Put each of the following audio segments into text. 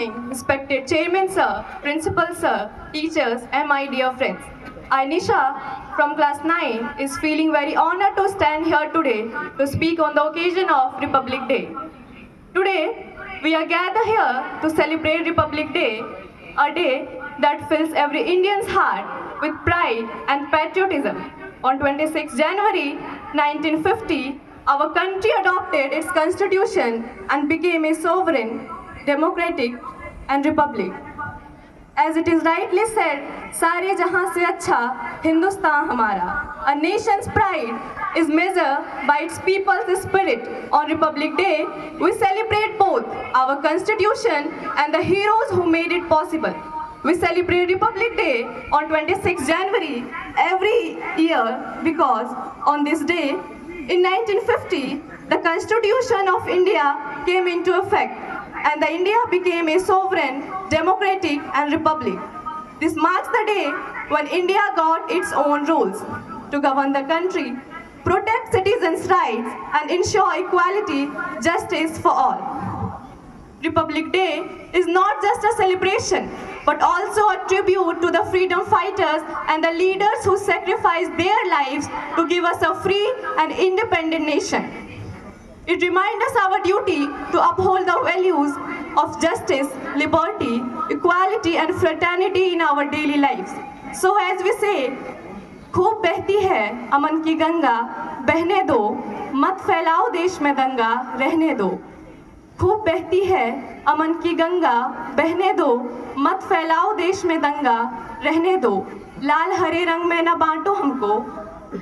morning, respected Chairman Sir, Principal Sir, teachers, and my dear friends. I, Nisha, from class 9, is feeling very honored to stand here today to speak on the occasion of Republic Day. Today, we are gathered here to celebrate Republic Day, a day that fills every Indian's heart with pride and patriotism. On 26 January 1950, our country adopted its constitution and became a sovereign, democratic, and republic. As it is rightly said, सारे जहां से अच्छा हिंदुस्तान हमारा. A nation's pride is measured by its people's spirit. On Republic Day, we celebrate both our constitution and the heroes who made it possible. We celebrate Republic Day on 26 January every year because on this day, in 1950, the Constitution of India came into effect and the India became a sovereign, democratic and republic. This marks the day when India got its own rules to govern the country, protect citizens' rights and ensure equality, justice for all. Republic Day is not just a celebration, but also a tribute to the freedom fighters and the leaders who sacrificed their lives to give us a free and independent nation. It reminds us our duty to uphold the values of justice, liberty, equality and fraternity in our daily lives. So as we say, खूब बहती है अमन की गंगा, बहने दो, मत फैलाओ देश में दंगा, रहने दो. खूब बहती है अमन की गंगा, बहने दो, मत फैलाओ देश में दंगा, रहने दो. लाल हरे रंग में न बांटो हमको,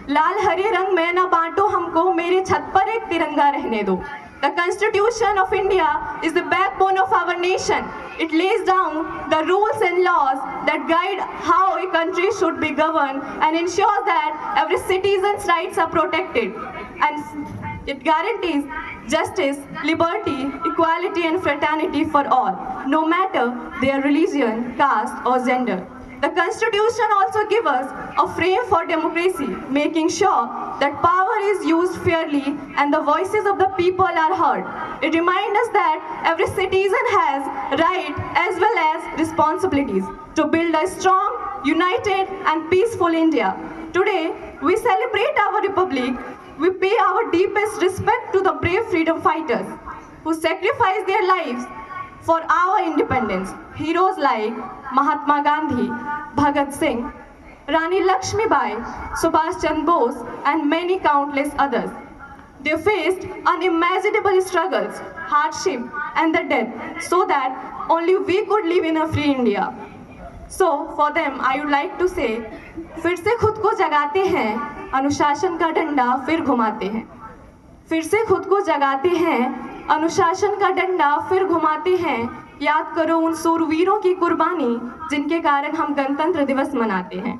लाल हरे रंग में न बांटो हमको, मेरे छत पर एक तिरंगा रहने दो. The Constitution of India is the backbone of our nation. It lays down the rules and laws that guide how a country should be governed and ensures that every citizen's rights are protected. And it guarantees justice, liberty, equality and fraternity for all, no matter their religion, caste or gender. The Constitution also gives us a frame for democracy, making sure that power is used fairly and the voices of the people are heard. It reminds us that every citizen has rights as well as responsibilities to build a strong, united and peaceful India. Today, we celebrate our republic. We pay our deepest respect to the brave freedom fighters who sacrificed their lives for our independence. Heroes like Mahatma Gandhi, Bhagat Singh, Rani Lakshmibai, Subhash Chandra Bose and many countless others. They faced unimaginable struggles, hardship and the death so that only we could live in a free India. So for them I would like to say, फिर से खुद को जगाते हैं, अनुशासन का डंडा फिर घुमाते हैं. फिर से खुद को जगाते हैं, अनुशासन का डंडा फिर घुमाते हैं. याद करो उन सूरवीरों की कुर्बानी जिनके कारण हम गणतंत्र दिवस मनाते हैं.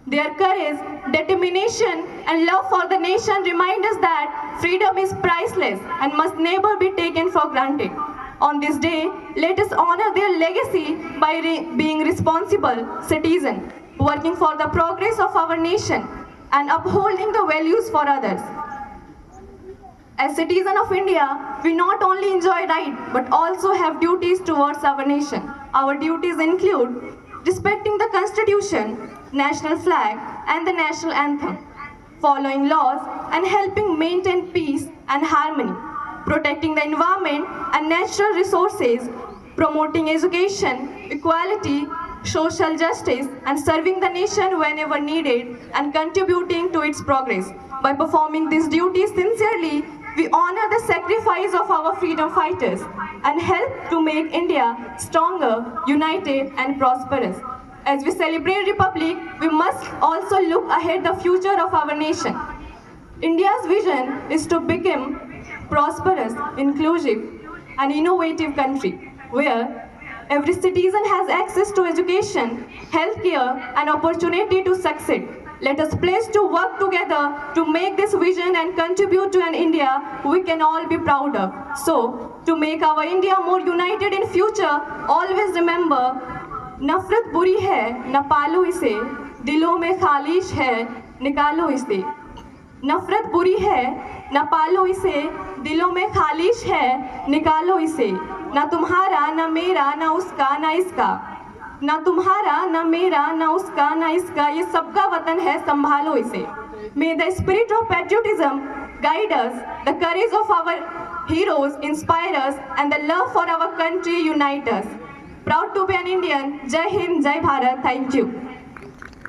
Their courage, determination and love for the nation remind us that freedom is priceless and must never be taken for granted. On this day, let us honor their legacy by being responsible citizens, working for the progress of our nation and upholding the values for others. As citizens of India, we not only enjoy rights but also have duties towards our nation. Our duties include respecting the Constitution, national flag and the national anthem, following laws and helping maintain peace and harmony, protecting the environment and natural resources, promoting education, equality, social justice and serving the nation whenever needed and contributing to its progress. By performing these duties sincerely, we honor the sacrifice of our freedom fighters and help to make India stronger, united and prosperous. As we celebrate Republic, we must also look ahead the future of our nation. India's vision is to become prosperous, inclusive and innovative country where every citizen has access to education, healthcare and opportunity to succeed. Let us pledge to work together to make this vision and contribute to an India we can all be proud of. So, to make our India more united in future, always remember, नफरत बुरी है, न पालो इसे, दिलों में खालिश है, निकालो इसे. नफरत बुरी है, न पालो इसे, दिलों में खालिश है, निकालो इसे। न तुम्हारा, न मेरा, न उसका, न इसका। न तुम्हारा, न मेरा, न उसका, न इसका, ये सबका वतन है, संभालो इसे। May the spirit of patriotism guide us, the courage of our heroes inspire us, and the love for our country unite us. Proud to be an Indian. Jai Hind, Jai Bharat. Thank you.